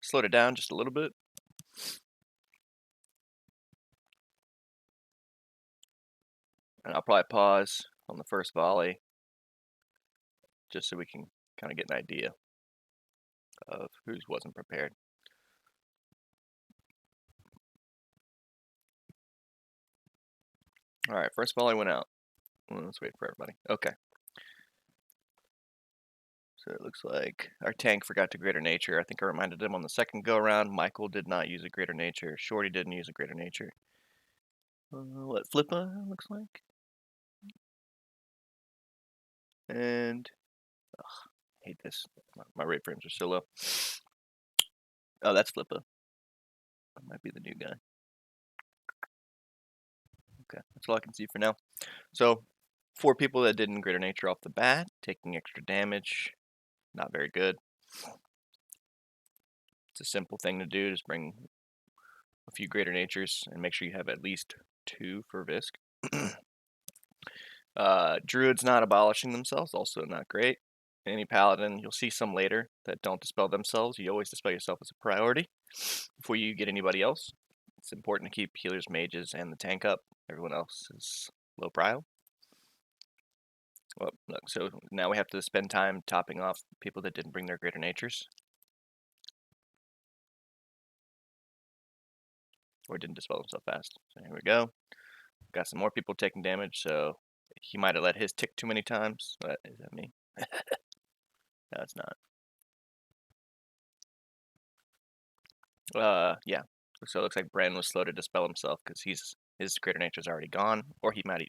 slowed it down just a little bit. And I'll probably pause on the first volley just so we can kind of get an idea of who wasn't prepared. All right, first volley went out. Let's wait for everybody. Okay. So it looks like our tank forgot to Greater Nature. I think I reminded him on the second go-around. Michael did not use a Greater Nature. Shorty didn't use a Greater Nature. What Flippa looks like? And ugh, I hate this. My rate frames are so low. Oh, that's Flippa. That might be the new guy. Okay, that's all I can see for now. So, 4 people that didn't Greater Nature off the bat, taking extra damage. Not very good. It's a simple thing to do, just bring a few Greater Natures and make sure you have at least 2 for Visc. Druids not abolishing themselves, also not great. Any Paladin, you'll see some later that don't dispel themselves. You always dispel yourself as a priority before you get anybody else. It's important to keep healers, mages, and the tank up. Everyone else is low prio. Well, look, so now we have to spend time topping off people that didn't bring their Greater Natures. Or didn't dispel themselves fast. So here we go. Got some more people taking damage, so he might have let his tick too many times. Is that me? No, it's not. Yeah. So it looks like Bran was slow to dispel himself because his Greater Nature's already gone, or he might have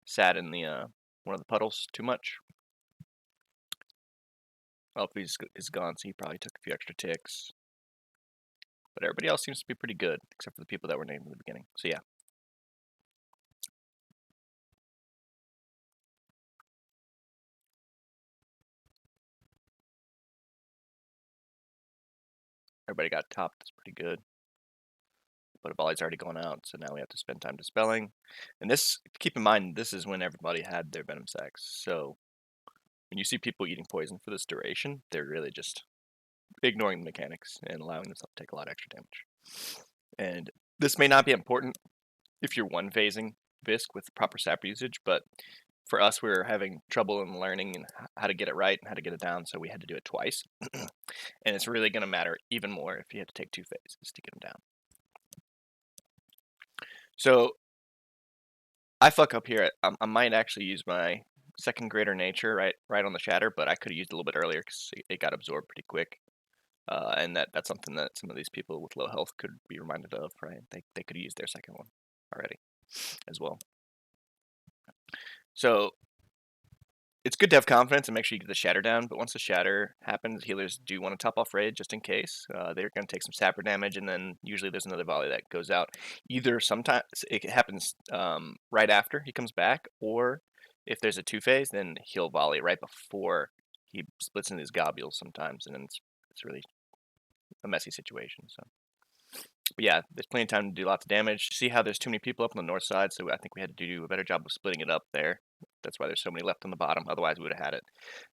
sat in the one of the puddles too much. Well, if he's gone, so he probably took a few extra ticks. But everybody else seems to be pretty good, except for the people that were named in the beginning. So yeah. Everybody got topped. That's pretty good. But a volley's already gone out, so now we have to spend time dispelling. And this, keep in mind, this is when everybody had their venom sacs. So when you see people eating poison for this duration, they're really just ignoring the mechanics and allowing themselves to take a lot of extra damage. And this may not be important if you're one phasing Visc with proper sap usage, but for us, we were having trouble in learning and how to get it right and how to get it down, so we had to do it twice. And it's really going to matter even more if you have to take 2 phases to get them down. So I fuck up here. I might actually use my second Greater Nature right on the Shatter, but I could have used it a little bit earlier because it got absorbed pretty quick. And that's something that some of these people with low health could be reminded of, right? They could have used their second one already as well. So it's good to have confidence and make sure you get the Shatter down, but once the Shatter happens, healers do want to top off Raid just in case. They're going to take some sapper damage, and then usually there's another volley that goes out. Either sometimes it happens right after he comes back, or if there's a 2-phase, then he'll volley right before he splits into his globules sometimes, and then it's really a messy situation. So, but yeah, there's plenty of time to do lots of damage. See how there's too many people up on the north side, so I think we had to do a better job of splitting it up there. That's why there's so many left on the bottom. Otherwise, we would have had it.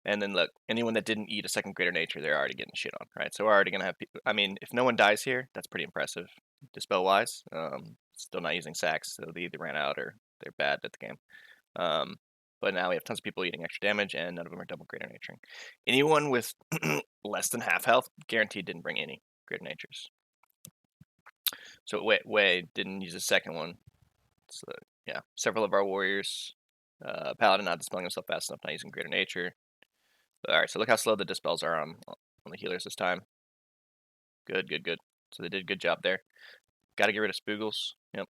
And then look, anyone that didn't eat a second Greater Nature, they're already getting shit on, right? So we're already gonna have people. I mean, if no one dies here, that's pretty impressive, dispel wise. Still not using sacks, so they either ran out or they're bad at the game. But now we have tons of people eating extra damage, and none of them are double Greater Naturing. Anyone with less than half health, guaranteed didn't bring any Greater Natures. So Wei didn't use the second one. So yeah, several of our warriors. Paladin not dispelling himself fast enough, not using Greater Nature. But, all right, so look how slow the dispels are on the healers this time. Good. So they did a good job there. Got to get rid of Spoogles. Yep.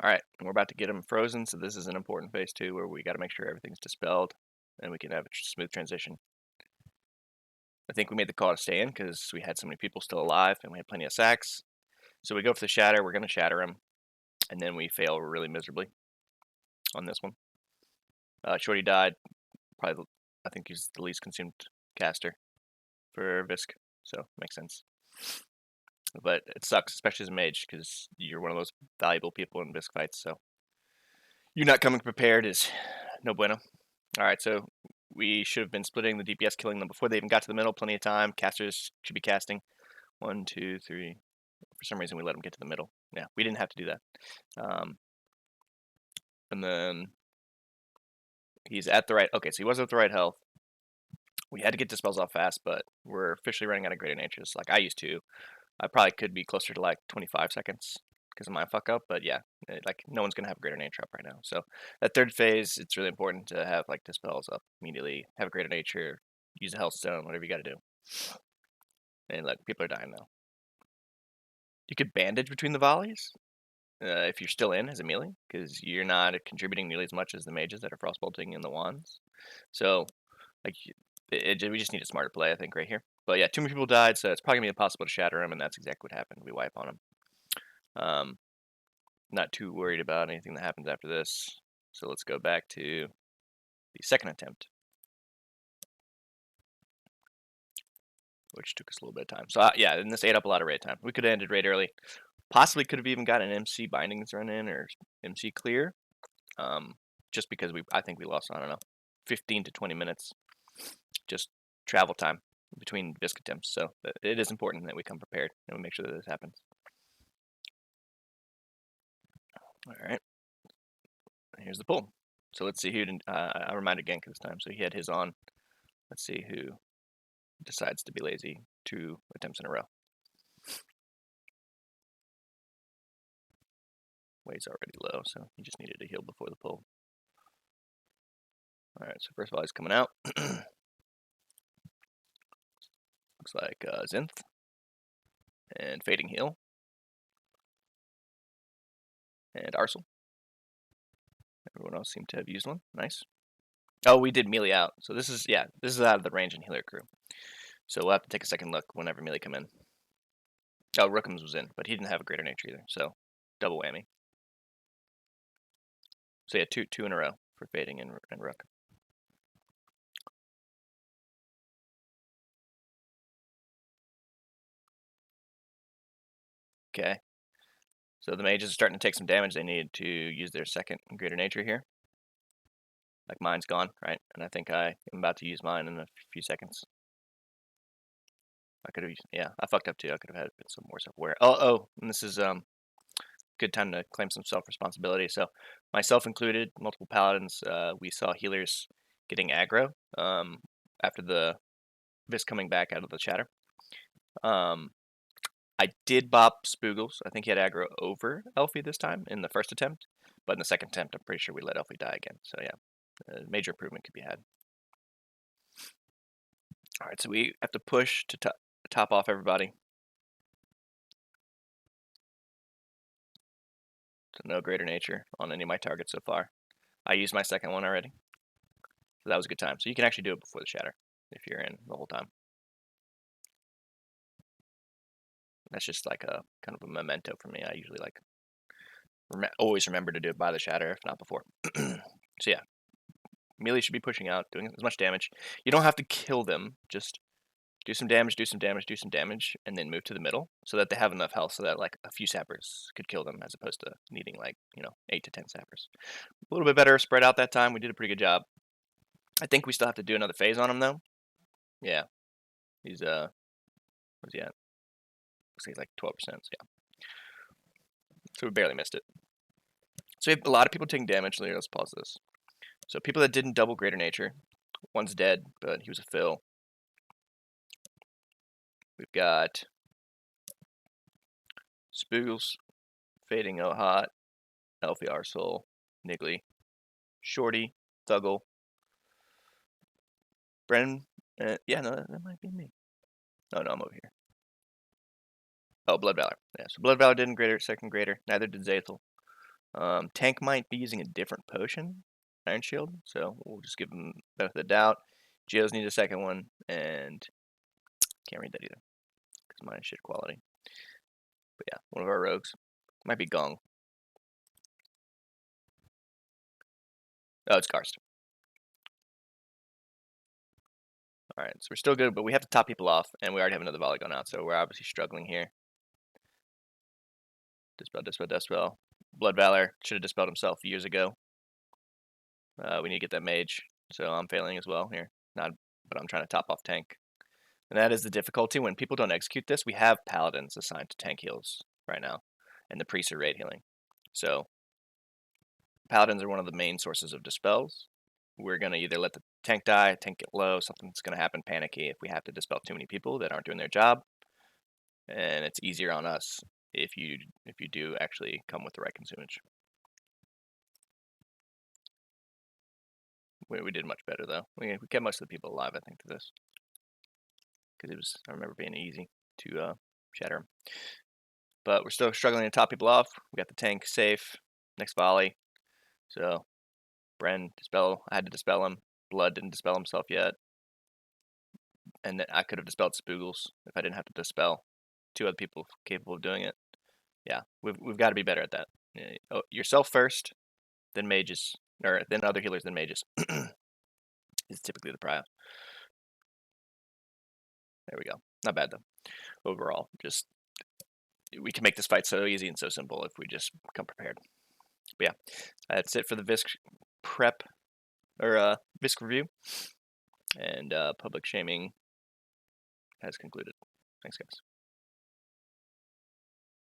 All right, we're about to get them frozen, so this is an important phase too, where we got to make sure everything's dispelled, and we can have a smooth transition. I think we made the call to stay in because we had so many people still alive, and we had plenty of sacks. So we go for the Shatter. We're going to Shatter him, and then we fail really miserably on this one. Shorty died. Probably, I think he's the least consumed caster for Visc, so makes sense. But it sucks, especially as a mage, because you're one of those valuable people in Visc fights. So you not coming prepared is no bueno. All right, so we should have been splitting the DPS, killing them before they even got to the middle. Plenty of time. Casters should be casting. 1, 2, 3. For some reason, we let them get to the middle. Yeah, we didn't have to do that. And then he's at the right. Okay, so he was at the right health. We had to get dispels off fast, but we're officially running out of greater natures. Like I used to. I probably could be closer to like 25 seconds because of my fuck up, but yeah, like no one's gonna have a greater nature up right now. So that third phase, it's really important to have like dispels up immediately, have a greater nature, use a health stone, whatever you got to do. And like people are dying now. You could bandage between the volleys if you're still in as a melee, because you're not contributing nearly as much as the mages that are frostbolting in the wands. So like we just need a smarter play, I think, right here. But yeah, too many people died, so it's probably gonna be impossible to shatter them, and that's exactly what happened. We wipe on them. Not too worried about anything that happens after this. So let's go back to the second attempt, which took us a little bit of time. So yeah, and this ate up a lot of raid time. We could have ended raid early. Possibly could have even got an MC bindings run in or MC clear. Just because I think we lost, I don't know, 15 to 20 minutes just travel time between Visc attempts. So it is important that we come prepared and we make sure that this happens. All right. Here's the pull. So let's see who didn't. I'll remind again this time. So he had his on. Let's see who decides to be lazy 2 attempts in a row. Weight's already low, so he just needed to heal before the pull. All right, so first of all, he's coming out. Looks like Zinth and Fading Heal and Arsenal. Everyone else seemed to have used one. Nice. Oh, we did melee out. So this is out of the range and healer crew. So we'll have to take a second look whenever melee come in. Oh, Rookums was in, but he didn't have a greater nature either. So double whammy. So yeah, two in a row for Fading and Rook. Okay. So the mages are starting to take some damage. They need to use their second greater nature here. Like mine's gone, right? And I think I am about to use mine in a few seconds. I could have used, yeah, I fucked up too. I could have had some more self-aware. Oh, and this is good time to claim some self-responsibility. So myself included, multiple paladins, we saw healers getting aggro after the Visc coming back out of the chatter. I did bop Spoogles. I think he had aggro over Elfie this time in the first attempt, but in the second attempt, I'm pretty sure we let Elfie die again. So yeah, major improvement could be had. All right, so we have to push to top off everybody. So no greater nature on any of my targets so far. I used my second one already, so that was a good time. So you can actually do it before the shatter if you're in the whole time. That's just like a kind of a memento for me. I usually like always remember to do it by the shatter, if not before. So yeah, melee should be pushing out, doing as much damage. You don't have to kill them, just do some damage, do some damage, do some damage, and then move to the middle so that they have enough health so that like a few sappers could kill them as opposed to needing like, 8 to 10 sappers. A little bit better spread out that time. We did a pretty good job. I think we still have to do another phase on him though. Yeah. He's what's he at? Looks like he's like 12%, so yeah. So we barely missed it. So we have a lot of people taking damage. Let's pause this. So people that didn't double greater nature. One's dead, but he was a fill. We've got Spoogles, Fading O Hot, Elfie Arsol, Niggly, Shorty, Thuggle, Brennan. Yeah, no, that might be me. Oh, no, I'm over here. Oh, Blood Valor. Yeah, so Blood Valor didn't greater, second greater. Neither did Zaethel. Tank might be using a different potion, Iron Shield, so we'll just give him benefit of the doubt. Geos need a second one, and can't read that either because mine is shit quality. But yeah, one of our rogues. Might be Gong. Oh, it's Karst. Alright, so we're still good, but we have to top people off, and we already have another volley going out, so we're obviously struggling here. Dispel, Dispel, Dispel. Blood Valor should have dispelled himself years ago. We need to get that mage so I'm failing as well here. Not, but I'm trying to top off tank. And that is the difficulty when people don't execute this. We have paladins assigned to tank heals right now, and the priests are raid healing. So paladins are one of the main sources of dispels. We're going to either let the tank die, tank get low, something's going to happen panicky if we have to dispel too many people that aren't doing their job. And it's easier on us if you do actually come with the right consumage. We did much better though. We kept most of the people alive, I think, to this, because I remember being easy to shatter them. But we're still struggling to top people off. We got the tank safe. Next volley. So Bren dispel. I had to dispel him. Blood didn't dispel himself yet, and then I could have dispelled Spoogles if I didn't have to dispel two other people capable of doing it. Yeah, we've got to be better at that. Yourself first, then mages, or then other healers, then mages. Is typically the prio. There we go. Not bad though. Overall, just we can make this fight so easy and so simple if we just come prepared. But yeah, that's it for the Visc prep or Visc review, and public shaming has concluded. Thanks, guys.